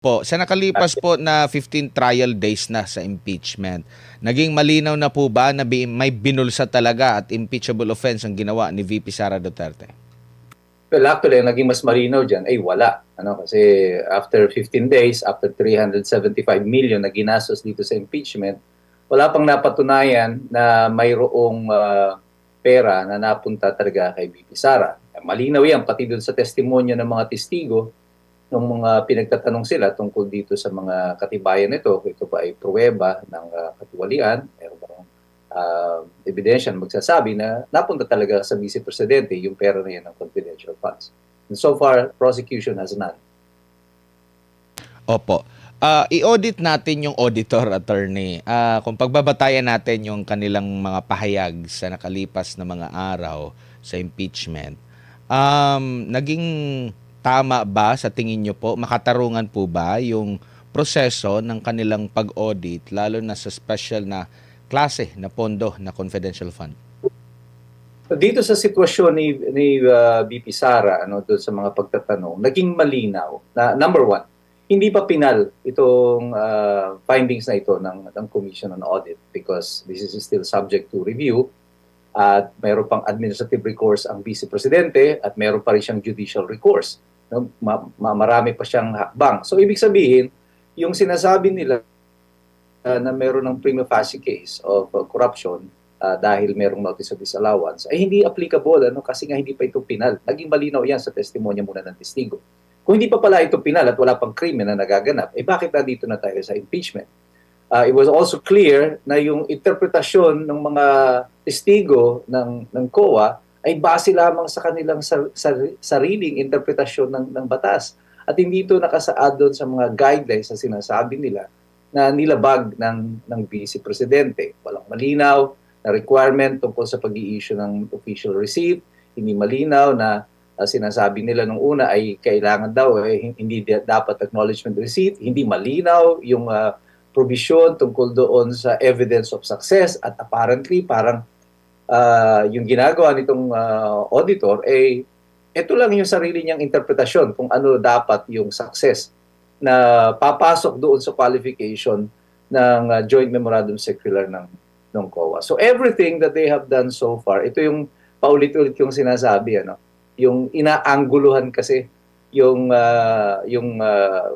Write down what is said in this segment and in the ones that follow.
Po, sa nakalipas po na 15 trial days na sa impeachment, naging malinaw na po ba na may binulsa talaga at impeachable offense ang ginawa ni VP Sara Duterte? Well, actually, ang naging mas malinaw dyan ay wala. Kasi after 15 days, after 375 million na ginastos dito sa impeachment, wala pang napatunayan na mayroong pera na napunta talaga kay VP Sara. Malinaw yan, pati doon sa testimonya ng mga testigo, ng mga pinagtatanong sila tungkol dito sa mga katibayan nito, ito ba ay pruweba ng katiwalian, meron bang ebidensya na magsasabi na napunta talaga sa Vice Presidente yung pera na yan ng confidential funds. And so far, prosecution has none. Opo. I-audit natin yung auditor attorney. Kung pagbabatayan natin yung kanilang mga pahayag sa nakalipas na mga araw sa impeachment, naging tama ba sa tingin nyo po, makatarungan po ba yung proseso ng kanilang pag-audit lalo na sa special na klase na pondo na confidential fund? Dito sa sitwasyon ni VP Sara, doon sa mga pagtatanong, naging malinaw na number one, hindi pa pinal itong findings na ito ng Commission on Audit because this is still subject to review at mayroon pang administrative recourse ang Vice Presidente at mayroon pa rin siyang judicial recourse. Marami pa siyang hakbang. So ibig sabihin, yung sinasabi nila na mayroon ng prima facie case of corruption dahil mayroong notice of disallowance ay hindi applicable kasi nga hindi pa ito pinal. Naging malinaw yan sa testimonya muna ng testigo. Kung hindi pa pala ito pinal at wala pang krimen na nagaganap, bakit nandito na tayo sa impeachment? It was also clear na yung interpretasyon ng mga testigo ng COA ay base lamang sa kanilang sariling interpretasyon ng batas. At hindi ito nakasaad doon sa mga guidelines na sinasabi nila na nilabag ng Vice Presidente. Walang malinaw na requirement tungkol sa pag-i-issue ng official receipt. Hindi malinaw na sinasabi nila nung una ay kailangan daw hindi dapat acknowledgement receipt. Hindi malinaw yung provision tungkol doon sa evidence of success at apparently parang yung ginagawa nitong auditor ito lang yung sarili niyang interpretasyon kung ano dapat yung success na papasok doon sa qualification ng Joint Memorandum Circular ng COA. So everything that they have done so far, ito yung paulit-ulit yung sinasabi, yung inaangguluhan kasi yung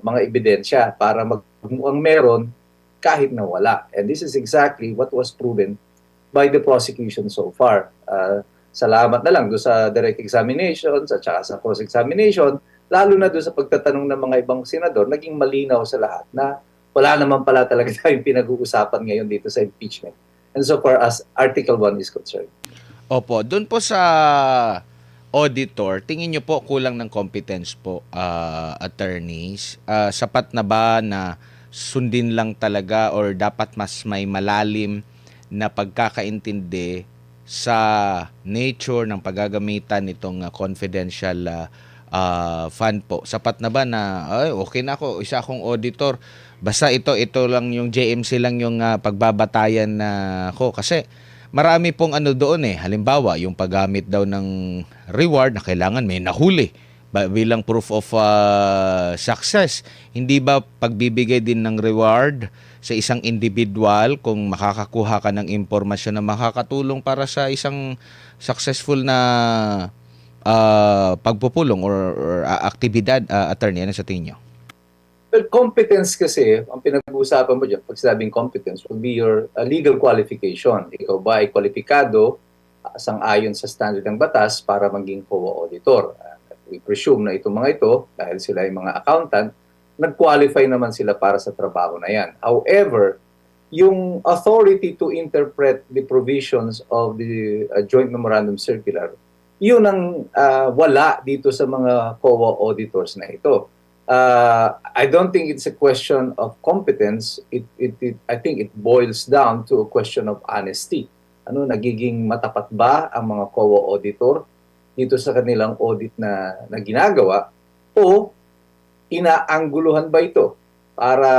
mga ebidensya para magmukhang meron kahit na wala. And this is exactly what was proven by the prosecution so far. Salamat na lang doon sa direct examination at saka sa cross-examination, lalo na doon sa pagtatanong ng mga ibang senador, naging malinaw sa lahat na wala naman pala talaga tayong pinag-uusapan ngayon dito sa impeachment. And so far as Article 1 is concerned. Opo, doon po sa auditor, tingin nyo po kulang ng competence po, attorneys? Sapat na ba na sundin lang talaga or dapat mas may malalim na pagkakaintindi sa nature ng paggagamitan nitong confidential fund po? Sapat na ba na okay na ako, isa akong auditor, basta ito lang yung JMC lang yung pagbabatayan na ko? Kasi marami pong doon halimbawa yung paggamit daw ng reward na kailangan may nahuli bilang proof of success. Hindi ba pagbibigay din ng reward sa isang individual kung makakakuha ka ng impormasyon na makakatulong para sa isang successful na pagpupulong or aktibidad, attorney, ano sa tingin nyo? Well, competence kasi, ang pinag-uusapan mo dyan, pag sinabing competence, would be your legal qualification. Ikaw ba ay kwalipikado sang-ayon sa standard ng batas para maging COA auditor? We presume na itong mga ito, dahil sila ay mga accountant, nag-qualify naman sila para sa trabaho na yan. However, yung authority to interpret the provisions of the Joint Memorandum Circular, yun ang wala dito sa mga COA auditors na ito. I don't think it's a question of competence. I think it boils down to a question of honesty. Nagiging matapat ba ang mga COA auditor dito sa kanilang audit na ginagawa o inaangguluhan ba ito para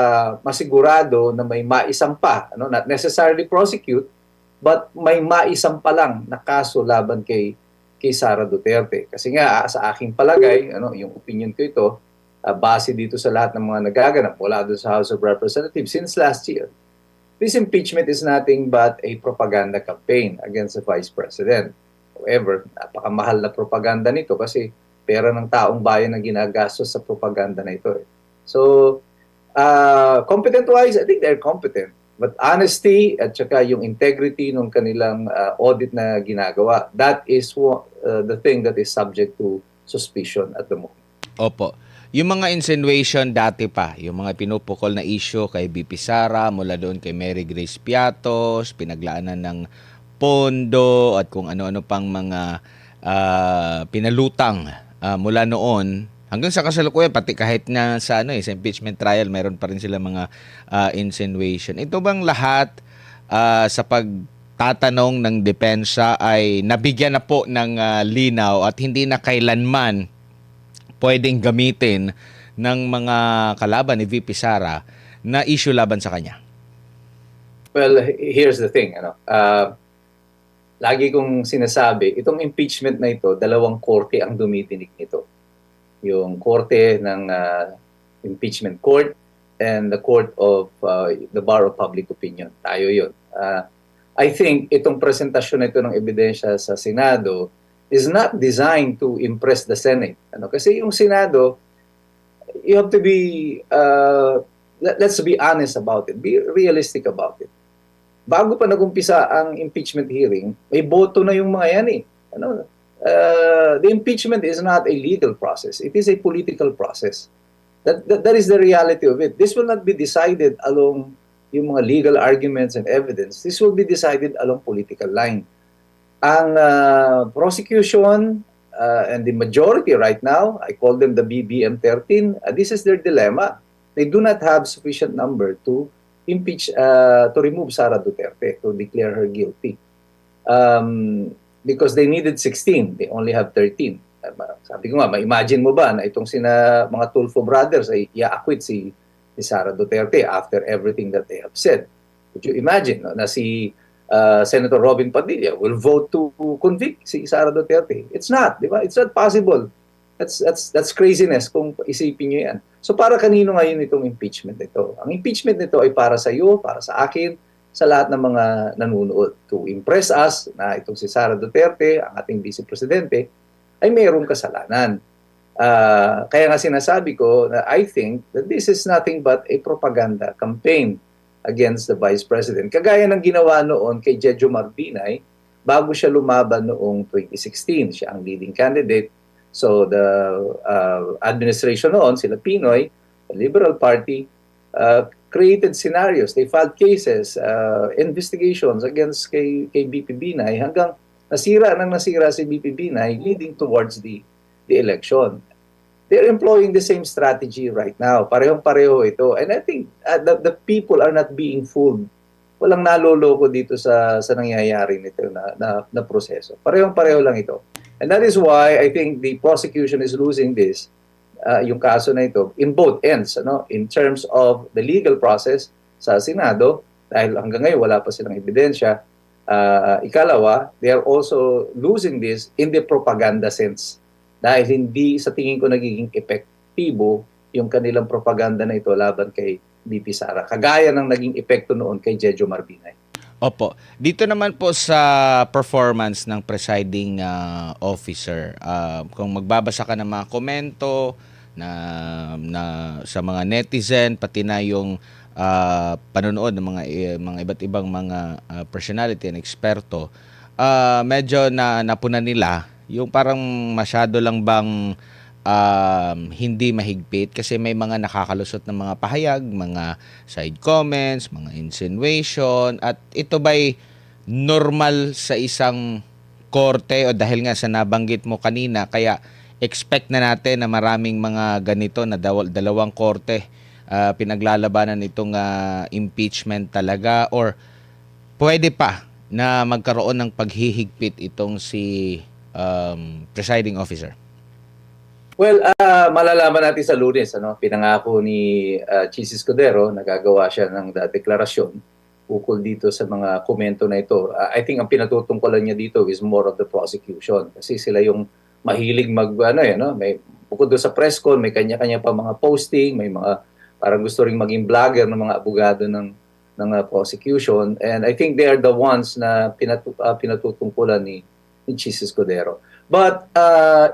masigurado na may maisampa, not necessarily prosecute, but may maisampa lang na kaso laban kay Sara Duterte. Kasi nga sa aking palagay, yung opinion ko ito, base dito sa lahat ng mga nagaganap mula doon sa House of Representatives since last year. This impeachment is nothing but a propaganda campaign against the Vice President. However, napakamahal na propaganda nito kasi pera ng taong bayan ang ginagastos sa propaganda na ito. So, competent-wise, I think they're competent. But honesty at saka yung integrity ng kanilang audit na ginagawa, that is the thing that is subject to suspicion at the moment. Opo. Yung mga insinuation dati pa, yung mga pinupukol na issue kay BP Sara, mula doon kay Mary Grace Piatos, pinaglaanan ng pondo at kung ano-ano pang mga pinalutang mula noon hanggang sa kasalukuyan, pati kahit na sa sa impeachment trial, meron pa rin sila mga insinuation. Ito bang lahat sa pagtatanong ng depensa ay nabigyan na po ng linaw at hindi na kailanman pwedeng gamitin ng mga kalaban ni VP Sara na issue laban sa kanya? Well, here's the thing. Lagi kong sinasabi, itong impeachment na ito, dalawang korte ang dumidinig nito. Yung korte ng impeachment court and the court of the bar of public opinion. Tayo yun. I think itong presentasyon na ito ng ebidensya sa Senado is not designed to impress the Senate. Kasi yung Senado, you have to be, let's be honest about it, be realistic about it. Bago pa nagumpisa ang impeachment hearing, may boto na yung mga yan eh. The impeachment is not a legal process. It is a political process. That is the reality of it. This will not be decided along yung mga legal arguments and evidence. This will be decided along political line. Ang prosecution and the majority right now, I call them the BBM 13, this is their dilemma. They do not have sufficient number to impeach, to remove Sara Duterte, to declare her guilty. Because they needed 16, they only have 13. Sabi ko nga, ma-imagine mo ba na itong mga Tulfo brothers ay i-acquit si Sara Duterte after everything that they have said? Could you imagine na si Senator Robin Padilla will vote to convict si Sara Duterte? It's not, di ba? It's not possible. That's craziness kung isipin nyo yan. So para kanino ngayon itong impeachment nito? Ang impeachment nito ay para sa iyo, para sa akin, sa lahat ng mga nanonood. To impress us na itong si Sara Duterte, ang ating Vice Presidente, ay mayroong kasalanan. Kaya nga sinasabi ko na I think that this is nothing but a propaganda campaign against the Vice President. Kagaya ng ginawa noon kay Jejo Marbinay bago siya lumaban noong 2016. Siya ang leading candidate. So the administration noon, sila Pinoy, the Liberal Party, created scenarios. They filed cases, investigations against kay BP Binay hanggang nasira si BP Binay leading towards the election. They're employing the same strategy right now. Parehong-pareho ito. And I think the people are not being fooled. Walang naloloko dito sa nangyayari nito na proseso. Parehong-pareho lang ito. And that is why I think the prosecution is losing this, yung kaso na ito, in both ends. In terms of the legal process sa Senado, dahil hanggang ngayon wala pa silang ebidensya. Ikalawa, they are also losing this in the propaganda sense. Dahil hindi sa tingin ko nagiging epektibo yung kanilang propaganda na ito laban kay BP Sara. Kagaya ng naging epekto noon kay Jejo Marbinay. Opo. Dito naman po sa performance ng presiding officer, kung magbabasa ka ng mga komento na sa mga netizen, pati na yung panonood ng mga iba't ibang mga personality and eksperto, medyo napunan nila yung parang masyado lang bang hindi mahigpit kasi may mga nakakalusot ng mga pahayag, mga side comments, mga insinuation, at ito ba'y normal sa isang korte o dahil nga sa nabanggit mo kanina, kaya expect na natin na maraming mga ganito na dalawang korte pinaglalabanan itong impeachment talaga, or pwede pa na magkaroon ng paghihigpit itong si presiding officer? Well, malalaman natin sa Lunes, pinangako ni Chis Escudero, nagagawa siya ng deklarasyon ukol dito sa mga komento na ito. I think ang pinatutungkulan niya dito is more of the prosecution kasi sila yung mahilig may bukod doon sa press con, may kanya-kanya pa mga posting, may mga parang gusto ring maging vlogger ng mga abogado ng prosecution. And I think they are the ones na pinatutungkulan ni Chis Escudero. But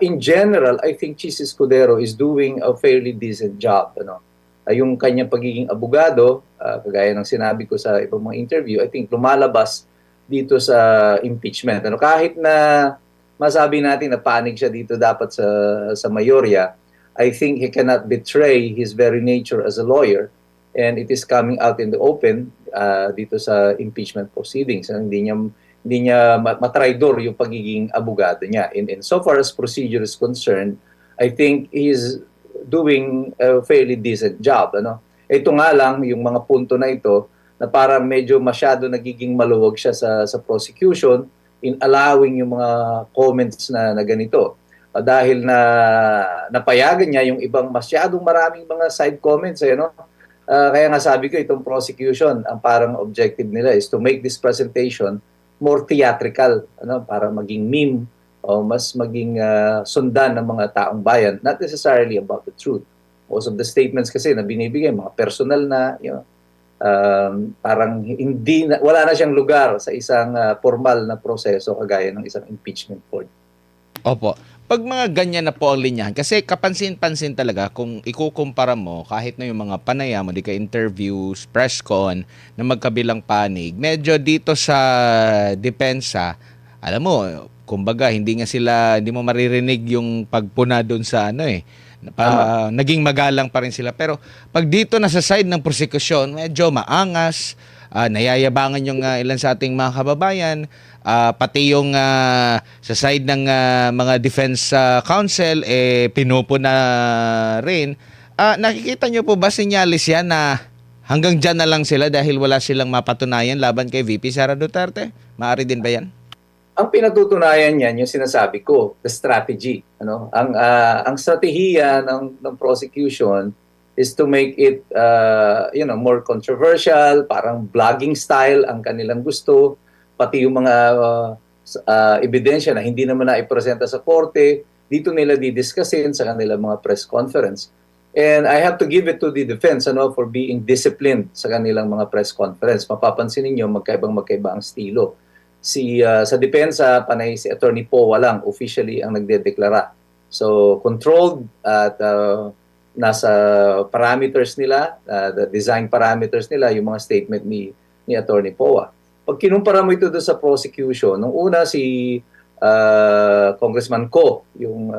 in general, I think Chis Escudero is doing a fairly decent job. Yung kanyang pagiging abogado, kagaya ng sinabi ko sa ibang mga interview, I think lumalabas dito sa impeachment. Kahit na masabi natin na panig siya dito dapat sa mayorya, I think he cannot betray his very nature as a lawyer, and it is coming out in the open dito sa impeachment proceedings. Hindi niya matraidor yung pagiging abogado niya. In so far as procedure is concerned, I think he is doing a fairly decent job. Ito nga lang, yung mga punto na ito, na parang medyo masyado nagiging maluwag siya sa prosecution in allowing yung mga comments na ganito. Dahil napayagan niya yung ibang masyadong maraming mga side comments. Kaya nga sabi ko, itong prosecution, ang parang objective nila is to make this presentation more theatrical, para maging meme o mas maging sundan ng mga taong bayan, not necessarily about the truth. Most of the statements kasi na binibigay, mga personal na, parang wala na siyang lugar sa isang formal na proseso kagaya ng isang impeachment court. Opo. Pag mga ganyan na po ang linyahan, kasi kapansin-pansin talaga kung ikukumpara mo kahit na yung mga panaya mo, di ka interviews, press con, na magkabilang panig, medyo dito sa depensa, alam mo, kumbaga, hindi mo maririnig yung pagpuna doon sa naging magalang pa rin sila. Pero pag dito na sa side ng prosecution, medyo maangas, nayayabangan yung ilan sa ating mga kababayan, pati yung sa side ng mga defense counsel, pinupuna rin. Nakikita nyo po ba sinyalis yan na hanggang dyan na lang sila dahil wala silang mapatunayan laban kay VP Sara Duterte? Maaari din ba yan? Ang pinatutunayan niyan, yung sinasabi ko, the strategy. Ang strategiya ng prosecution is to make it more controversial, parang blogging style ang kanilang gusto, pati yung mga ebidensya na hindi naman naipresenta sa korte, dito nila didiscusin sa kanilang mga press conference. And I have to give it to the defense for being disciplined sa kanilang mga press conference. Mapapansin niyo magkaiba ang estilo. Sa depensa, panay si Attorney Powa lang officially ang nagdedeklara. So controlled at nasa parameters nila, the design parameters nila, yung mga statement ni Attorney Powa. Pag kinumpara mo ito doon sa prosecution, nung una si Congressman Ko, yung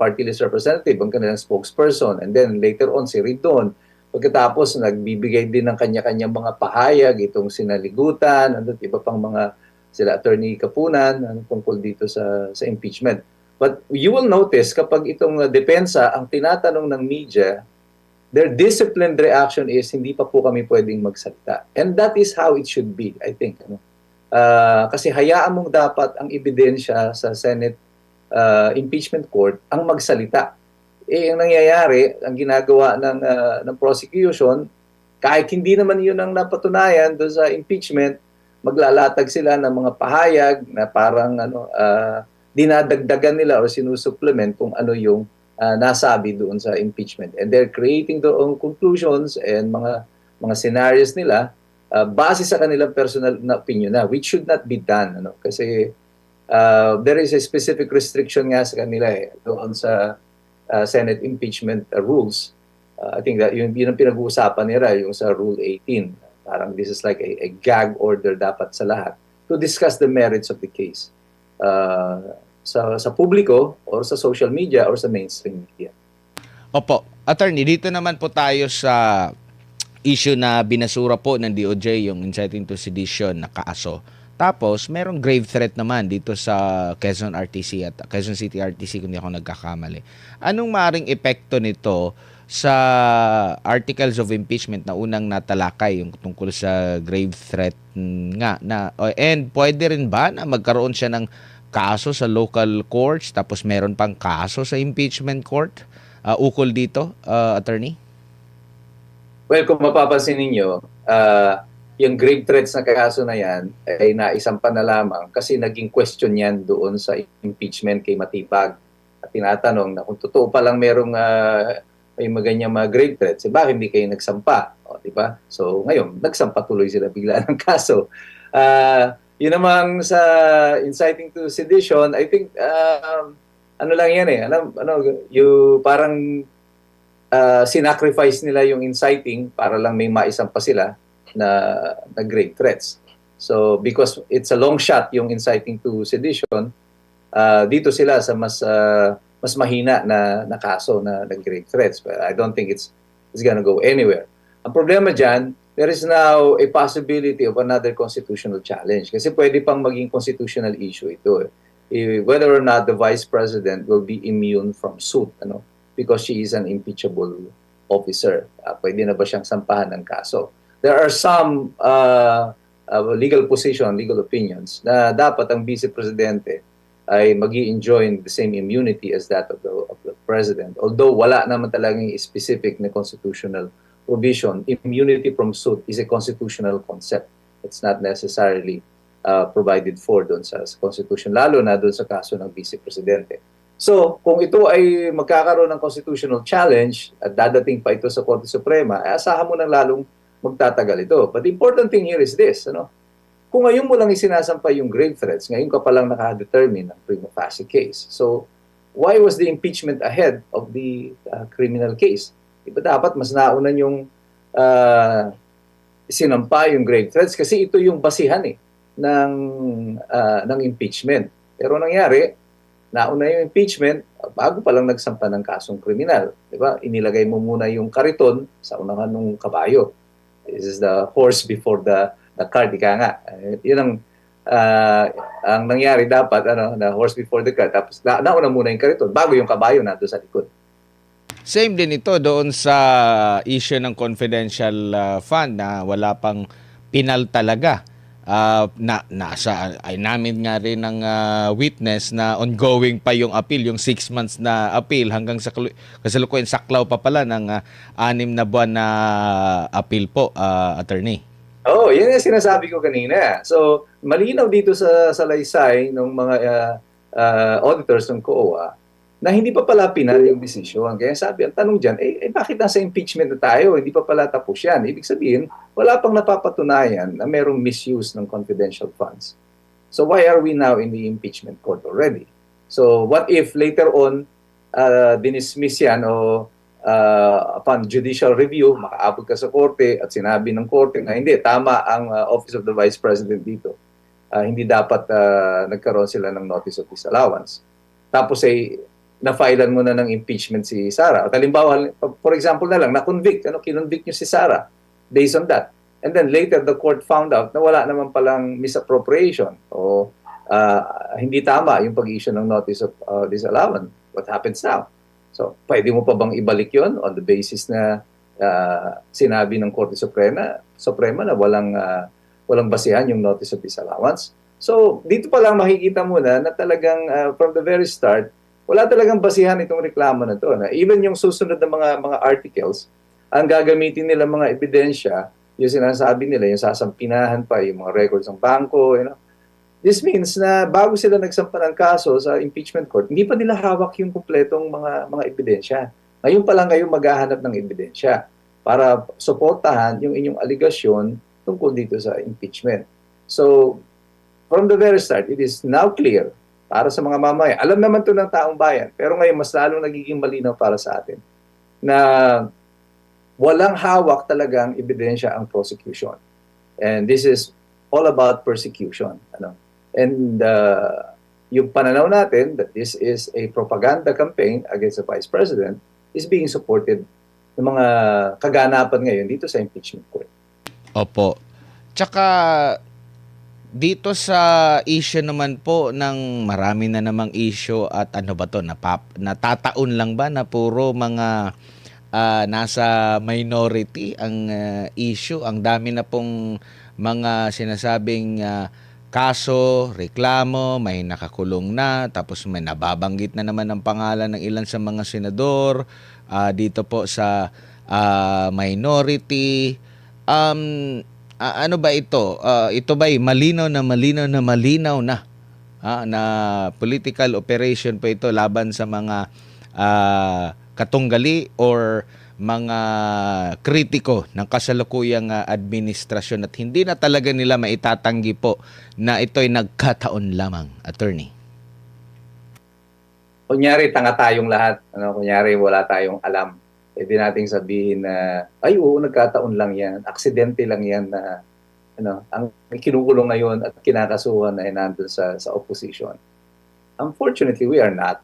party list representative, ang kanilang spokesperson, and then later on si Ridon. Pagkatapos nagbibigay din ng kanya-kanyang mga pahayag, itong sinaligutan, iba pang mga sila Attorney Kapunan tungkol dito sa impeachment. But you will notice kapag itong depensa ang tinatanong ng media, their disciplined reaction is hindi pa po kami pwedeng magsalita. And that is how it should be, I think. Kasi hayaan mong dapat ang ebidensya sa Senate impeachment court ang magsalita. Ang nangyayari, ang ginagawa ng prosecution, kahit hindi naman yun ang napatunayan doon sa impeachment, maglalatag sila ng mga pahayag na parang dinadagdagan nila o sinusupplement kung ano yung nasabi doon sa impeachment. And they're creating their own conclusions and mga scenarios nila base sa kanilang personal na opinion which should not be done. Kasi there is a specific restriction nga sa kanila doon sa Senate impeachment rules. I think that yun ang pinag-uusapan nila, yung sa Rule 18. Parang this is like a gag order dapat sa lahat to discuss the merits of the case sa publiko or sa social media or sa mainstream media. Opo. Attorney, dito naman po tayo sa issue na binasura po ng DOJ, yung inciting to sedition na kaso. Tapos, merong grave threat naman dito sa Quezon RTC at Quezon City RTC kung di ako nagkakamali. Anong maring epekto nito sa articles of impeachment na unang natalakay yung tungkol sa grave threat nga and pwede rin ba na magkaroon siya ng kaso sa local courts tapos meron pang kaso sa impeachment court ukol dito, attorney? Well, kung mapapansin ninyo, yung grave threats na kaso na yan ay naisampan na lamang kasi naging question yan doon sa impeachment kay Matibag. at tinatanong na kung totoo palang merong may maganyang mga grave threats, bakit hindi kayo nagsampa? O, di ba? So ngayon, nagsampa tuloy sila bigla ng kaso. Yun namang sa inciting to sedition, I think ano lang yan eh, yung parang sinacrifice nila yung inciting para lang may maisampa sila na grave threats. So because it's a long shot yung inciting to sedition, dito sila sa mas mahina na kaso na grave threats. But I don't think it's gonna go anywhere. Ang problema dyan, there is now a possibility of another constitutional challenge. Kasi pwede pang maging constitutional issue ito. Whether or not the Vice President will be immune from suit, because she is an impeachable officer. Pwede na ba siyang sampahan ng kaso? There are some legal position, legal opinions na dapat ang Vice Presidente ay mag-i-enjoy the same immunity as that of the President. Although wala naman talagang specific na constitutional provision, immunity from suit is a constitutional concept. It's not necessarily provided for doon sa Constitution, lalo na doon sa kaso ng Vice Presidente. So, kung ito ay magkakaroon ng constitutional challenge at dadating pa ito sa Korte Suprema, asahan mo nang lalong magtatagal ito. But the important thing here is this, kung ngayon mo lang isinasampa yung grave threats, ngayon ka palang naka-determine ng prima facie case. So, why was the impeachment ahead of the criminal case? Diba dapat mas nauna yung sinampa yung grave threats kasi ito yung basihan ng impeachment. Pero nangyari, nauna yung impeachment bago pa lang nagsampa ng kasong kriminal. Diba? Inilagay mo muna yung kariton sa unahan ng kabayo. This is the horse before the cart, ika nga. Yun ang nangyari dapat, na horse before the cart. Tapos nauna muna yung kariton bago yung kabayo na doon sa likod. Same din ito doon sa issue ng confidential fund na wala pang pinal talaga. Nasa ay namin nga rin ng witness na ongoing pa yung appeal, yung 6 months na appeal hanggang sa kasalukuyan saklaw pa pala ng 6 na buwan na appeal po, attorney. Oh, yun yung sinasabi ko kanina. So, malinaw dito sa salaysay ng mga auditors ng COA na hindi pa pala pinal yung desisyon. Kaya sabi, ang tanong dyan, bakit nasa impeachment na tayo? Hindi pa pala tapos yan. Ibig sabihin, wala pang napapatunayan na merong misuse ng confidential funds. So why are we now in the impeachment court already? So what if later on, dinismiss yan o upon judicial review, makaabot ka sa korte at sinabi ng korte na hindi, tama ang Office of the Vice President dito. Hindi dapat nagkaroon sila ng notice of disallowance. Tapos na-filean mo na ng impeachment si Sara. At halimbawa, for example na lang, na-convict, kinonvict nyo si Sara based on that. And then later, the court found out na wala naman palang misappropriation o hindi tama yung pag-issue ng notice of disallowance. What happens now? So, pwede mo pa bang ibalik yon on the basis na sinabi ng Korte Suprema na walang basihan yung notice of disallowance? So, dito pa lang makikita mo na talagang from the very start, wala talagang basihan itong reklamo na to. Na even yung susunod na mga articles, ang gagamitin nila mga ebidensya, yung sinasabi nila, yung sasampinahan pa, yung mga records ng bangko, This means na bago sila nagsampa ng kaso sa impeachment court, hindi pa nila hawak yung kumpletong mga ebidensya. Ngayon pa lang kayo maghahanap ng ebidensya para suportahan yung inyong aligasyon tungkol dito sa impeachment. So, from the very start, it is now clear para sa mga mamaya. Alam naman to ng taong bayan, pero ngayon mas lalong nagiging malinaw para sa atin na walang hawak talagang ebidensya ang prosecution. And this is all about persecution. And yung pananaw natin that this is a propaganda campaign against the Vice President is being supported ng mga kaganapan ngayon dito sa impeachment court. Opo. Tsaka dito sa issue naman po ng marami na namang issue at ano ba to, natataon lang ba na puro mga nasa minority ang issue? Ang dami na pong mga sinasabing kaso, reklamo, may nakakulong na, tapos may nababanggit na naman ang pangalan ng ilan sa mga senador dito po sa minority. Ano ba ito? Ito ba'y malinaw na na political operation po ito laban sa mga katunggali or mga kritiko ng kasalukuyang administrasyon at hindi na talaga nila maitatanggi po na ito'y nagkataon lamang, attorney. Kunyari, tanga tayong lahat. Kunyari, wala tayong alam. Pwede nating sabihin na, ay oo, nagkataon lang yan. Aksidente lang yan na ang kinukulong ngayon at kinakasuhan ay nandun sa opposition. Unfortunately, we are not.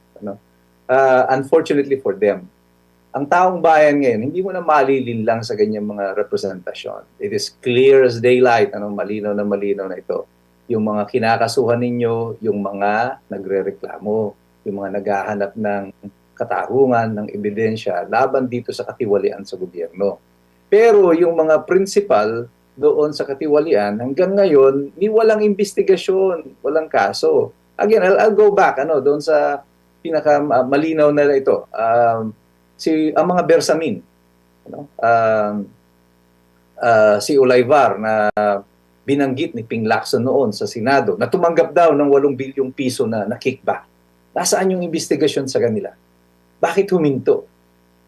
Unfortunately for them. Ang taong bayan ngayon, hindi mo na malilin lang sa ganyang mga representasyon. It is clear as daylight, malinaw na ito. Yung mga kinakasuhan ninyo, yung mga nagrereklamo, yung mga naghahanap ng katarungan, ng ebidensya, laban dito sa katiwalian sa gobyerno. Pero yung mga principal doon sa katiwalian, hanggang ngayon, walang investigasyon, walang kaso. Again, I'll go back doon sa pinakamalinaw na ito. Ang mga Bersamin, si Olayvar na binanggit ni Ping Lacson noon sa Senado na tumanggap daw ng 8 bilyong piso na kickback. Nasaan yung investigasyon sa kanila? Bakit huminto?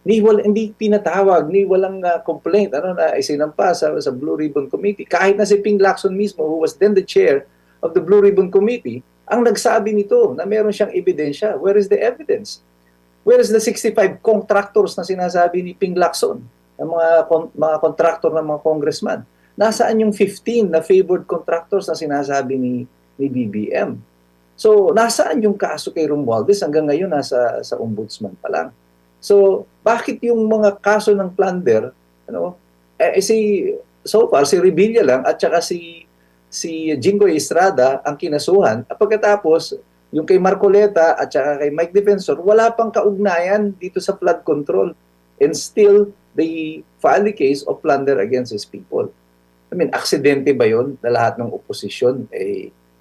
Hindi pinatawag, walang complaint na isinampa sa Blue Ribbon Committee. Kahit na si Ping Lacson mismo, who was then the chair of the Blue Ribbon Committee, ang nagsabi nito na meron siyang ebidensya. Where is the evidence? Where is the 65 contractors na sinasabi ni Ping Lacson, ng mga contractor ng mga congressman? Nasaan yung 15 na favored contractors na sinasabi ni BBM? So, nasaan yung kaso kay Romualdez? Hanggang ngayon, sa ombudsman pa lang. So, bakit yung mga kaso ng plunder, so far, si Revilla lang at saka si Jinggoy Estrada ang kinasuhan. At pagkatapos, yung kay Marcoleta at saka kay Mike Defensor, wala pang kaugnayan dito sa flood control. And still, they file the case of plunder against these people. I mean, aksidente ba yun na lahat ng oposisyon,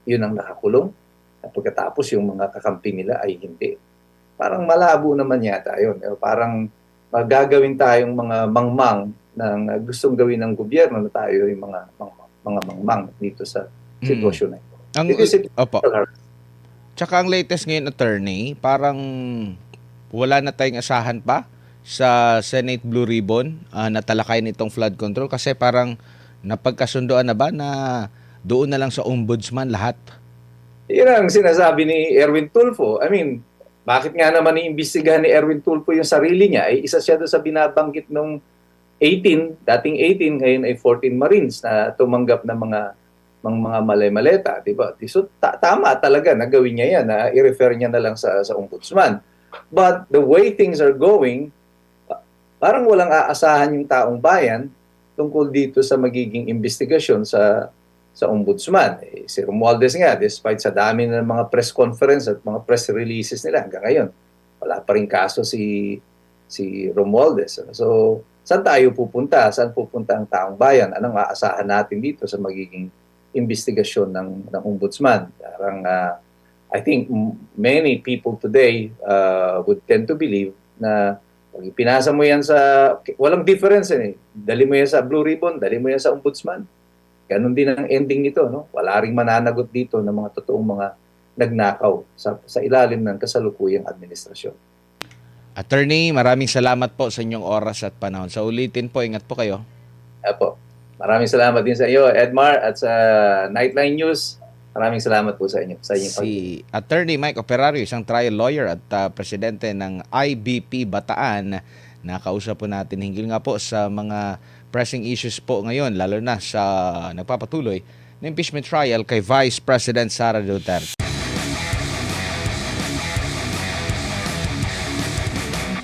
yun ang nakakulong? At pagkatapos yung mga kakampi nila ay hindi. Parang malabo naman yata yun. Parang magagawin tayong mga mangmang na gustong gawin ng gobyerno na tayo yung mga mangmang dito sa sitwasyon na ito. Opo. Tsaka ang latest ngayon, attorney, parang wala na tayong asahan pa sa Senate Blue Ribbon na talakayin itong flood control kasi parang napagkasundoan na ba na doon na lang sa ombudsman lahat? Yan ang sinasabi ni Erwin Tulfo. I mean, bakit nga naman iimbestigahan ni Erwin Tulfo yung sarili niya? Isa siya doon sa binabanggit nung dating 18, ngayon ay 14 Marines na tumanggap ng mga malay-maleta, di ba? So, tama talaga na gawin niya yan, na i-refer niya na lang sa ombudsman. But the way things are going, parang walang aasahan yung taong bayan tungkol dito sa magiging investigasyon sa ombudsman. Si Romualdez nga, despite sa dami ng mga press conference at mga press releases nila hanggang ngayon, wala pa rin kaso si Romualdez. So, saan tayo pupunta? Saan pupunta ang taong bayan? Anong aasahan natin dito sa magiging investigasyon ng ombudsman? Parang, I think many people today would tend to believe na pag pinasa mo yan walang difference Dali mo yan sa Blue Ribbon, dali mo yan sa ombudsman. Ganon din ang ending nito, Wala ring mananagot dito ng mga totoong mga nagnakaw sa ilalim ng kasalukuyang administrasyon. Attorney, maraming salamat po sa inyong oras at panahon. Sa ulitin po, ingat po kayo. Apo. Maraming salamat din sa iyo, Edmar, at sa Nightline News. Maraming salamat po sa inyo. Si Attorney Mike Operario, isang trial lawyer at presidente ng IBP Bataan, nakausap po natin hinggil nga po sa mga pressing issues po ngayon, lalo na sa nagpapatuloy na impeachment trial kay Vice President Sara Duterte.